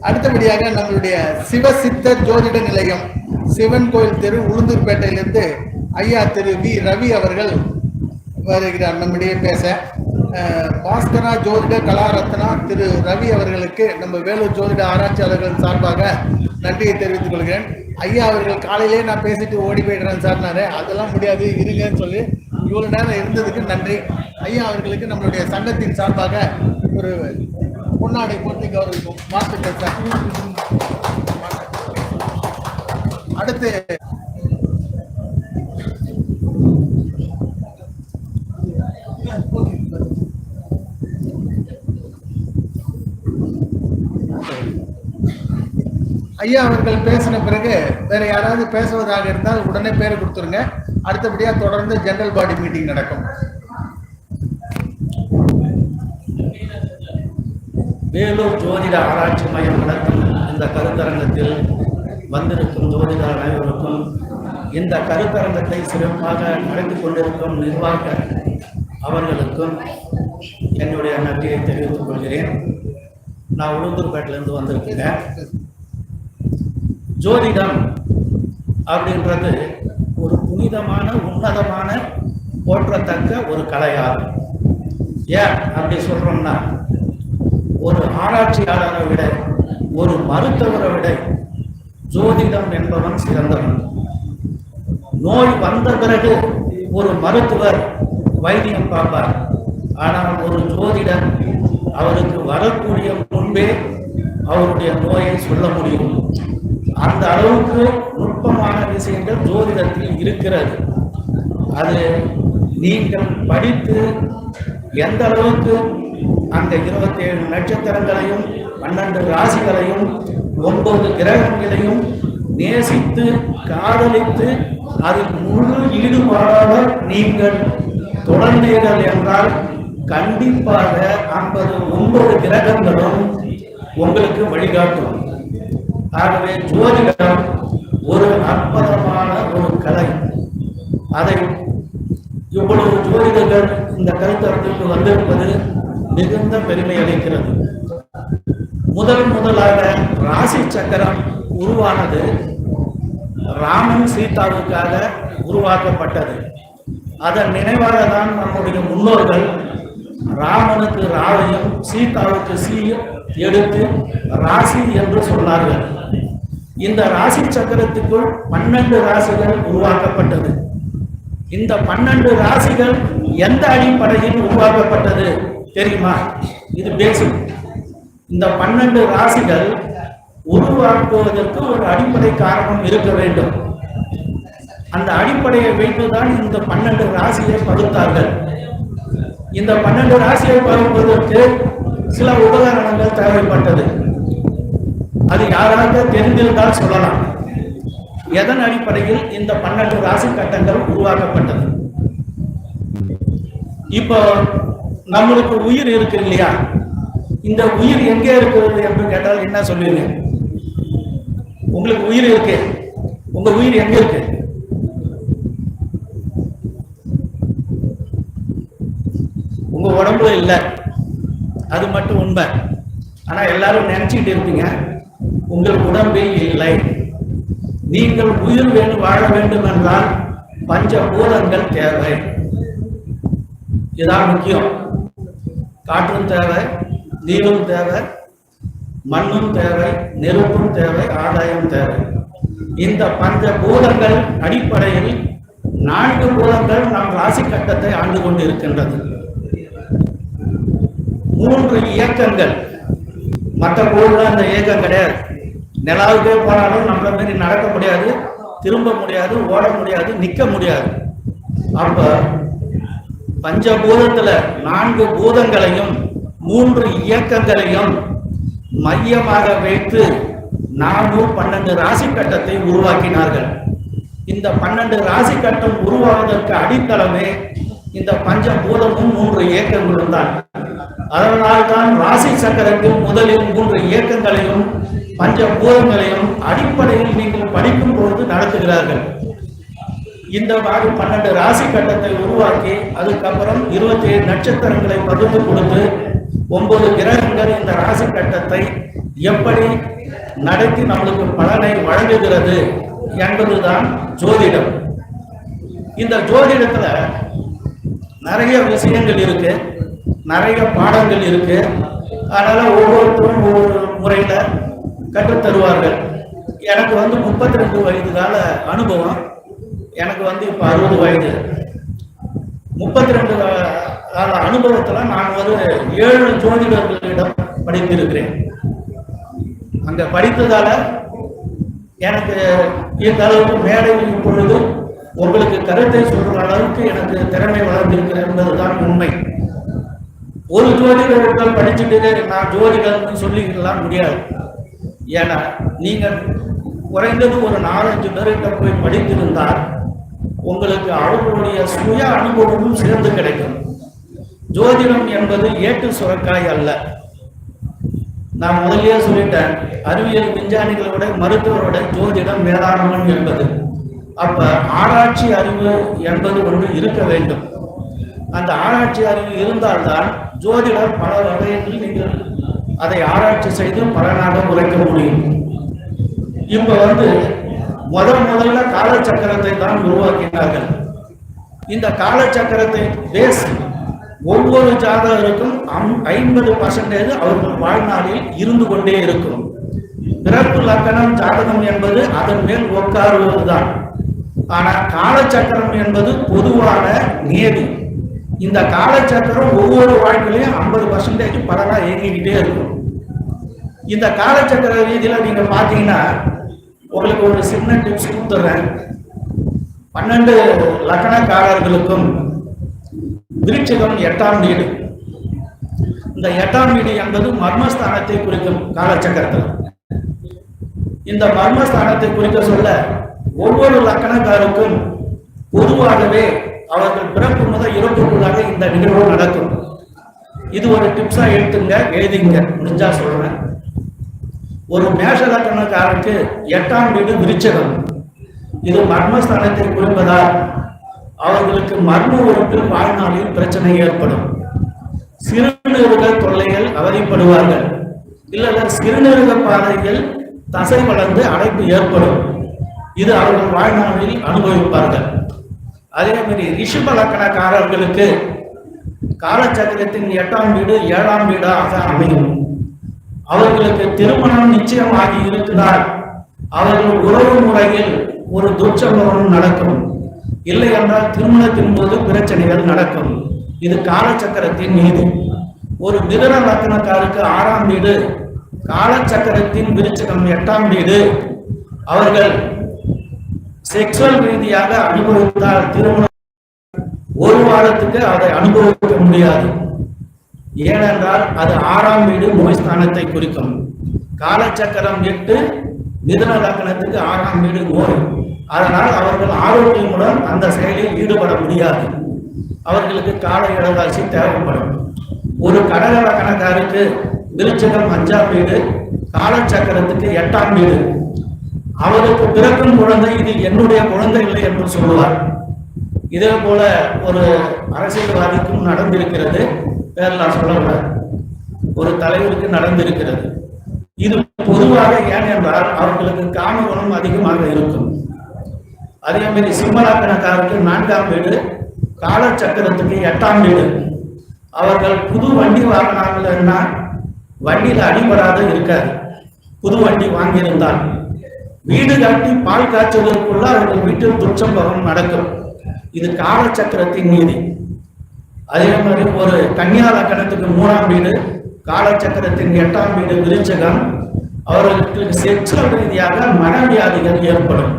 அடுத்தபடியாக நம்மளுடைய சிவசித்த ஜோதிட நிலையம் சிவன் கோயில் தெரு உளுந்தூர்பேட்டையிலிருந்து ஐயா திரு வி ரவி அவர்கள் வருகிறார் நம்முடைய பேச. பாஸ்கரா ஜோதிட கலாரத்னா திரு ரவி அவர்களுக்கு நம்ம வேலூர் ஜோதிட ஆராய்ச்சியாளர்கள் சார்பாக நன்றியை தெரிவித்துக் கொள்கிறேன். ஐயா அவர்கள் காலையிலே நான் பேசிட்டு ஓடி போயிடுறேன் சார்னாரு, அதெல்லாம் முடியாது இருங்கன்னு சொல்லி இவ்வளவு நேரம் இருந்ததுக்கு நன்றி. ஐயா அவர்களுக்கு நம்மளுடைய சங்கத்தின் சார்பாக ஒரு பொன்னாடை போட்டு கௌரவிக்கும். வாழ்த்துக்கள் சார். அடுத்து ஐயா அவர்கள் பேசின பிறகு வேற யாராவது பேசுவதாக இருந்தால் உடனே பேரை கொடுத்துருங்க. அடுத்தபடியா தொடர்ந்து ஜெனரல் பாடி மீட்டிங் நடக்கும். வேலூர் ஜோதிட ஆராய்ச்சி மையம் நடத்தும் இந்த கருத்தரங்கத்தில் வந்திருக்கும் ஜோதிட அனைவருக்கும், இந்த கருத்தரங்கத்தை சிறப்பாக நடத்தி கொண்டிருக்கும் நிர்வாக அவர்களுக்கும் என்னுடைய நன்றியை தெரிவித்துக் கொள்கிறேன். நான் உளுந்தூர்பேட்டிலிருந்து வந்திருக்கேன். ஜோதிடம் அப்படின்றது ஒரு புனிதமான உன்னதமான போற்றத்தக்க ஒரு கலையாகும். ஏன் அப்படி சொல்றோம்னா, ஒரு ஆராய்ச்சியாளரை விட ஒரு மருத்துவரை விட ஜோதிடம் என்பவன் சிறந்தவன். நோய் வந்த பிறகு ஒரு மருத்துவர் வைத்தியம் பார்ப்பார். ஆனால் ஒரு ஜோதிடர் அவருக்கு வரக்கூடிய முன்பே அவருடைய நோயை சொல்ல முடியும். அந்த அளவுக்கு நுட்பமான விஷயங்கள் ஜோதிடத்தில் இருக்கிறது. அது நீங்கள் படித்து எந்த அளவுக்கு அந்த 27 நட்சத்திரங்களையும் 12 ராசிகளையும் 9 கிரகங்களையும் நேசித்து காதலித்து அதில் முழு ஈடுபாடாக நீங்கள் தொடர்ந்தீர்கள் என்றால் கண்டிப்பாக 9 கிரகங்களும் உங்களுக்கு வழிகாட்டும். ஆகவே ஜோதிடம் ஒரு அற்புதமான ஒரு கலை. அதை இவ்வளவு ஜோதிடர்கள் இந்த கருத்தரங்குக்கு வந்திருப்பது மிகுந்த பெருமை அளிக்கிறது. முதலாக ராசி சக்கரம் உருவானது ராமன் சீதாவுக்காக உருவாக்கப்பட்டது. அதன் நினைவாக தான் நம்முடைய முன்னோர்கள் ராமனுக்கு ராவையும் சீதாவுக்கு சீயும் எடுத்து ராசி என்று சொன்னார்கள். இந்த ராசி சக்கரத்துக்குள் 12 ராசிகள் உருவாக்கப்பட்டது. இந்த 12 ராசிகள் எந்த அடிப்படையில் உருவாக்கப்பட்டது தெரியுமா? இது பேசிக். இந்த 12 ராசிகள் உருவாக்குவதற்கு ஒரு அடிப்படை காரணம் இருக்க வேண்டும். அந்த அடிப்படையை வைத்துதான் இந்த 12 ராசியை பகுத்தார்கள். இந்த 12 ராசியை பகுப்பதற்கு சில உபகரணங்கள் தேவைப்பட்டது. அது யாராக தெரிந்திருந்தால் சொல்லலாம். எதன் அடிப்படையில் இந்த 12 ராசி கட்டங்கள் உருவாக்கப்பட்டது? இப்போ நம்மளுக்கு உயிர் இருக்கு இல்லையா? இந்த உயிர் எங்கே இருக்கிறது என்று கேட்டால் என்ன சொல்லுவீங்க? உங்களுக்கு உயிர் இருக்கு, உங்க உயிர் எங்க இருக்கு? உங்க உடம்புல இல்லை, அது மட்டும் உண்மை. ஆனா எல்லாரும் நினைச்சுக்கிட்டு இருப்பீங்க உங்களுக்கு உடம்பே இல்லை. நீங்கள் உயிர் வேணும், வாழ வேண்டும் என்றால் பஞ்சபூதங்கள் தேவை. இதுதான் முக்கியம். காற்றும் தேவை, நீரும் தேவை, மண்ணும் தேவை, நெருப்பும் தேவை, ஆதாயம் தேவை. இந்த பஞ்சபூதங்கள் அடிப்படையில் 4 பூதங்கள் நம் ராசி கட்டத்தை ஆண்டு கொண்டு இருக்கின்றது. 3 இயக்கங்கள். மற்ற கோள்ல அந்த இயக்கம் கிடையாது. நிலாவுக்கே போனாலும் நம்மள மாரி நடக்க முடியாது, திரும்ப முடியாது, ஓட முடியாது, நிக்க முடியாது. அப்ப பஞ்சபூதத்துல 4 பூதங்களையும் 3 இயக்கங்களையும் மையமாக வைத்து 12 ராசி கட்டத்தை உருவாக்கினார்கள். இந்த 12 ராசி கட்டம் உருவாவதற்கு அடித்தளமே இந்த பஞ்சபூதமும் 3 இயக்கங்களும் தான். அதனால்தான் ராசி சக்கரத்தில் முதலில் 3 இயக்கங்களையும் பஞ்சபூதங்களையும் அடிப்படையில் நீங்கள் படிக்கும் பொழுது நடத்துகிறார்கள். இந்த 12 ராசி கட்டத்தை உருவாக்கி அதுக்கப்புறம் 27 நட்சத்திரங்களை பகிர்ந்து கொடுத்து 9 கிரகங்கள் கிரகங்கள் இந்த ராசி கட்டத்தை எப்படி நடத்தி நம்மளுக்கு பலனை வழங்குகிறது என்பதுதான் ஜோதிடம். இந்த ஜோதிடத்துல நிறைய விஷயங்கள் இருக்கு, நிறைய பாடங்கள் இருக்கு. அதனால ஒவ்வொருத்தரும் ஒவ்வொரு முறையில கற்றுத்தருவார்கள். எனக்கு 32 வயது கால அனுபவம். எனக்கு இப்ப 60 வயது. 32 கால அனுபவத்துல நான் 7 ஜோதிடர்களிடம் படித்திருக்கிறேன். அங்க படித்ததால எனக்கு இந்த அளவுக்கு மேடையில் இப்பொழுது உங்களுக்கு கருத்தை சொல்ற அளவுக்கு எனக்கு திறமை வளர்ந்திருக்கிறது என்பதுதான் உண்மை. ஒரு ஜோதிடர்கள் படிச்சுட்டு நான் ஜோதிடர்னு சொல்லிக்கலாம் முடியாது. ஏன்னா நீங்க குறைந்தது ஒரு 4-5 பேர்கிட்ட போய் படித்திருந்தால் உங்களுக்கு அவர்களுடைய சுய அனுபவமும் சேர்ந்து கிடைக்கும். ஜோதிடம் என்பது ஏட்டு சுரக்காய் அல்ல. நான் முதலியே சொல்லிட்டேன், அறிவியல் விஞ்ஞானிகளோட மருத்துவரோட ஜோதிடம் வேதாரம்பம் என்பது. அப்ப ஆராய்ச்சி அறிவு என்பது ஒன்று இருக்க வேண்டும். அந்த ஆராய்ச்சி அறிவு இருந்தால்தான் ஜோதிடம் பல வகையில் நீங்கள் அதை ஆராய்ச்சி செய்து பலனாக உரைக்க முடியும். இப்ப முதல்ல காலச்சக்கரத்தை தான் உருவாக்கினார்கள். இந்த காலச்சக்கரத்தை பேசி ஒவ்வொரு ஜாதகருக்கும் 50% அவர்கள் வாழ்நாளில் இருந்து கொண்டே இருக்கும். பிறப்பு லக்கணம் ஜாதகம் என்பது அதன் மேல் உட்காருவதுதான். ஆனா காலச்சக்கரம் என்பது பொதுவான நியதி. இந்த காலச்சக்கரம் ஒவ்வொரு வாழ்க்கையிலையும் 50% பலனா இயங்கிக்கிட்டே இருக்கும். இந்த காலச்சக்கர ரீதியில நீங்க பாத்தீங்கன்னா உங்களுக்கு ஒரு சின்ன டிப்ஸ் கொடுத்துறேன். 12 லக்கணக்காரர்களுக்கும் விருட்சிகம் 8ஆம் வீடு. இந்த 8ஆம் வீடு என்பது மர்மஸ்தானத்தை குறிக்கும் காலச்சக்கரத்தில். இந்த மர்மஸ்தானத்தை குறிக்க சொல்ல ஒவ்வொரு லக்கணக்காருக்கும் பொதுவாகவே அவர்கள் பிறப்பு முதல் இறப்புக்குள்ளாக இந்த நிகழ்வு நடக்கும். இது ஒரு டிப்ஸா எடுத்துங்க, எழுதிங்க, முடிஞ்சா சொல்றேன். ஒரு மேஷ லக்கணக்காரருக்கு 8ஆம் வீடு விருட்சிகம். இது மர்மஸ்தானத்தை குறிப்பதால் அவர்களுக்கு மர்ம உறுப்பில் வாழ்நாளில் பிரச்சனை ஏற்படும். சிறுநீரக தொல்லைகள் அவதிப்படுவார்கள். இல்ல சிறுநீரக பாதைகள் தசை வளர்ந்து அடைப்பு ஏற்படும். இது அவர்கள் வாழ்நாளில் அனுபவிப்பார்கள். அதே மாதிரி ரிஷப லக்கணக்காரர்களுக்கு காலச்சக்கரத்தின் 8ஆம் வீடு 7ஆம் வீடாக அமையும். அவர்களுக்கு திருமணம் நிச்சயமாகி இருக்கிறார். அவர்கள் உறவு முறையில் ஒரு துர்ச்சம்பவம் நடக்கும். இல்லை என்றால் திருமணத்தின் போது பிரச்சனைகள் நடக்கும். இது காலச்சக்கரத்தின் நீதி. ஒரு மிதுன லக்கணக்காருக்கு 6ஆம் வீடு காலச்சக்கரத்தின் விருட்சிகம் 8ஆம் வீடு. அவர்கள் செக்சுவல் ரீதியாக அனுபவித்தால் திருமணம் ஒரு வாரத்துக்கு அதை அனுபவிக்க முடியாது. ஏனென்றால் அது 6ஆம் வீடு நோய் ஸ்தானத்தை குறிக்கும். காலச்சக்கரம் 8 மிதுன லக்கணத்துக்கு 6ஆம் வீடு நோய். அதனால் அவர்கள் ஆரோக்கியமுடன் அந்த செயலில் ஈடுபட முடியாது. அவர்களுக்கு கால இடராசி தேவைப்படும். ஒரு கடக லக்கணக்காருக்கு விருட்சிகம் 5ஆம் வீடு காலச்சக்கரத்துக்கு 8ஆம் வீடு. அவருக்கு பிறக்கும் குழந்தை இது என்னுடைய குழந்தை இல்லை என்று சொல்லுவார். இதே போல ஒரு அரசியல்வாதிக்கும் நடந்திருக்கிறது. பேரெல்லாம் சொல்லக்கூடாது. ஒரு தலைவருக்கு நடந்திருக்கிறது. இது பொதுவாக ஏன் என்றால் அவர்களுக்கு காம குணம் அதிகமாக இருக்கும். அதே மாதிரி சிம்மலக்கணக்காரருக்கு 4ஆம் வீடு காலச்சக்கரத்துக்கு 8ஆம் வீடு. அவர்கள் புது வண்டி வாங்கினாங்கன்னா வண்டியில அடிபடாத இருக்காது. புது வண்டி வாங்கியிருந்தால் வீடு கட்டி பால் காய்ச்சுவதற்குள்ள அவர்கள் வீட்டில் துர்ச்சம்பவம் நடக்கும். இது காலச்சக்கரத்தின் நீதி. அதே மாதிரி ஒரு கன்னியா லக்கணத்துக்கு 3ஆம் வீடு காலச்சக்கரத்தின் 8ஆம் வீடு விருட்சிகம். அவர்களுக்கு செக்சுவல் ரீதியாக மனவியாதிகள் ஏற்படும்.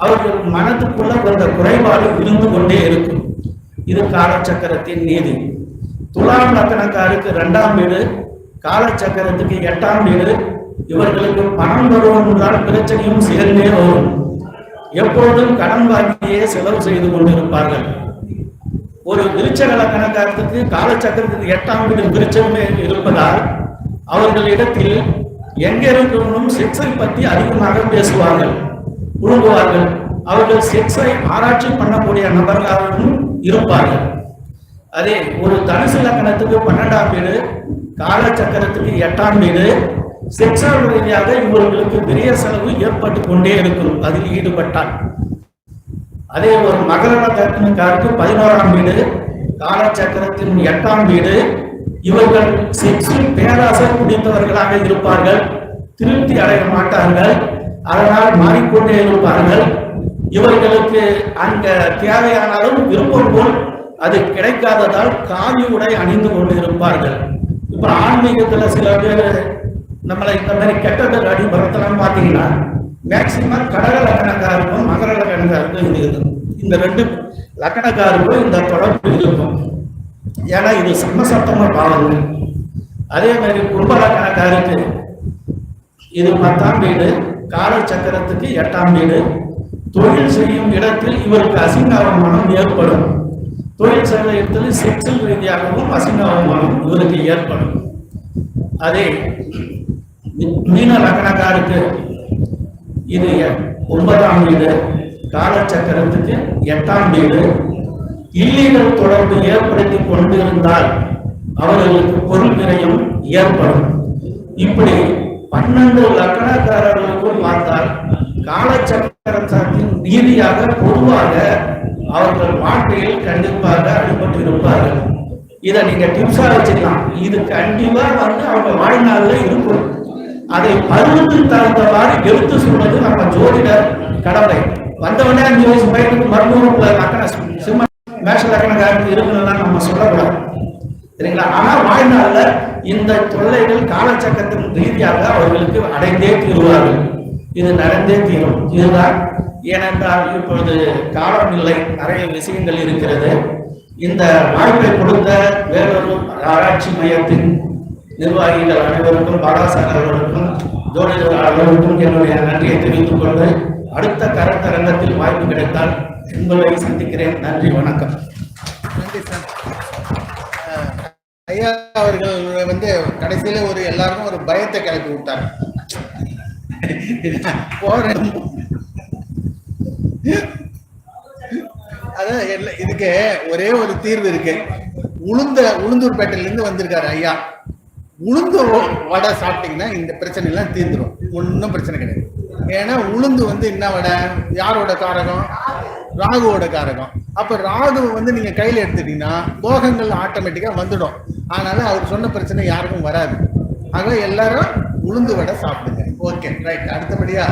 அவர்கள் மனத்துக்குள்ள கொஞ்ச குறைபாடு இருந்து கொண்டே இருக்கும். இது காலச்சக்கரத்தின் நீதி. துலாம் லக்கணக்காருக்கு 2ஆம் வீடு காலச்சக்கரத்துக்கு 8ஆம் வீடு. இவர்களுக்கு பணம் வருவோம் என்றால் பிரச்சனையும் சேர்ந்தே வரும். எப்பொழுதும் கடன் வாங்கியே செலவு செய்து கொண்டிருப்பார்கள். ஒரு விருட்சக லக்கணக்காரத்துக்கு காலச்சக்கரத்துக்கு 8ஆம் வீடு விருட்சமே இருப்பதால் அவர்களிடத்தில் எங்க இருக்கணும் செக்ஸை பற்றி அதிகமாக பேசுவார்கள், புழுங்குவார்கள். அவர்கள் செக்ஸை ஆராய்ச்சி பண்ணக்கூடிய நபர்களாகவும் இருப்பார்கள். அதே ஒரு தனுசு லக்கணத்துக்கு 12ஆம் வீடு காலச்சக்கரத்துக்கு 8ஆம் வீடு செக்ஷுவல் ரீதியாக இவர்களுக்கு பெரிய செலவு ஏற்பட்டு கொண்டே இருக்கும் அதில் ஈடுபட்டால். அதே ஒரு மகர லக்னக்காருக்கு 11ஆம் வீடு காலச்சக்கரத்தின் 8ஆம் வீடு. இவர்கள் செக்ஸில் பேராசை பிடித்தவர்களாக இருப்பார்கள், திருப்தி அடைய மாட்டார்கள், அதனால் மாறிக்கொண்டே இருப்பார்கள். இவர்களுக்கு அங்க தேவையானாலும் விருப்பம் போல் அது கிடைக்காததால் காவி உடை அணிந்து கொண்டு இருப்பார்கள். இப்ப ஆன்மீகத்துல சில பேர் நம்மளை இந்த மாதிரி கெட்டது அடிபடுத்தலாம் பாத்தீங்கன்னா மேக்சிமம் கடக லக்கணக்காருக்கும் மகர லக்கணக்காருக்கும் இந்த 2 லக்கணக்காருக்கும் இந்த தொடர்பு இருக்கும். ஏன்னா இது சமசப்தம பாவங்கள். அதே மாதிரி கும்ப லக்கணக்காருக்கு இது 10ஆம் வீடு காலச்சக்கரத்துக்கு 8ஆம் வீடு. தொழில் செய்யும் இடத்தில் இவருக்கு அசிங்க அவமானம் ஏற்படும். தொழில் செய்த இடத்தில் செக்ஷுவல் ரீதியாகவும் அசிங்க அவமானம் இவருக்கு ஏற்படும். அதே மீன லக்னக்காருக்கு இது 9ஆம் வீடு காலச்சக்கரத்துக்கு 8ஆம் வீடு. இல்லீகல் தொடர்பு ஏற்படுத்தி கொண்டிருந்தால் அவர்களுக்கு பொருள் விரயம் ஏற்படும். இப்படி 12 லக்கணக்காரர்களுக்கும் பார்த்தால் காலச்சக்கரத்தின் ரீதியாக பொதுவாக அவர்கள் வாழ்க்கையில் கண்டிப்பாக அடிபட்டு இருப்பார்கள். இதை நீங்க டிப்ஸா வச்சுக்கலாம். இது கண்டிப்பா அவங்க வாழ்நாள்ல இருக்கும். அதை பருவத்துக்கு தகுந்தவாறு எடுத்து சொல்றது நம்ம ஜோதிடர் கடமை. வந்தவொடனே 5 வயசு பையனுக்கு மருத்துவ லக்கண சிம்ம மேஷ லக்கணக்காரருக்கு இருக்குன்னா நம்ம சொல்லக்கூடாது, சரிங்களா? ஆனா வாழ்நாள்ல இந்த தொல்லைகள் காலச்சக்கரத்தின் ரீதியாக அவர்களுக்கு அடைந்தே தீருவார்கள். இது நடந்தே தீரும். இதுதான். ஏனென்றால் இப்பொழுது காலம் இல்லை, நிறைய விஷயங்கள் இருக்கிறது. இந்த வாய்ப்பை கொடுத்த வேறொரு ஆராய்ச்சி மையத்தின் நிர்வாகிகள் அனைவருக்கும், பாலாசார் அவர்களுக்கும், ஜோதிடர் அவர்களுக்கும் என்னுடைய நன்றியை தெரிவித்துக் கொண்டு அடுத்த கருத்தரங்கத்தில் வாய்ப்பு கிடைத்தால் உங்களை சந்திக்கிறேன். நன்றி, வணக்கம். நன்றி சார். ஐயா அவர்கள் கடைசியில எல்லாருக்கும் ஒரு பயத்தை கிளப்பி விட்டார். அதான் இதுக்கு ஒரே ஒரு தீர்வு இருக்கு. உளுந்தூர்பேட்டையில இருந்து வந்திருக்காரு ஐயா. உளுந்து வடை சாப்பிட்டீங்கன்னா இந்த பிரச்சனை எல்லாம் தீர்ந்துடும். ஒன்றும் பிரச்சனை கிடையாது. ஏன்னா உளுந்து என்ன வடை, யாரோட காரகம்? ராகுவோட காரகம். அப்ப ராகு நீங்க கையில எடுத்துட்டீங்கன்னா போகங்கள் ஆட்டோமேட்டிக்கா வந்துடும். அதனால அவர் சொன்ன பிரச்சனை யாருக்கும் வராது. ஆக எல்லாரும் உளுந்து வடை சாப்பிடுங்க. Okay, right. அடுத்தபடியா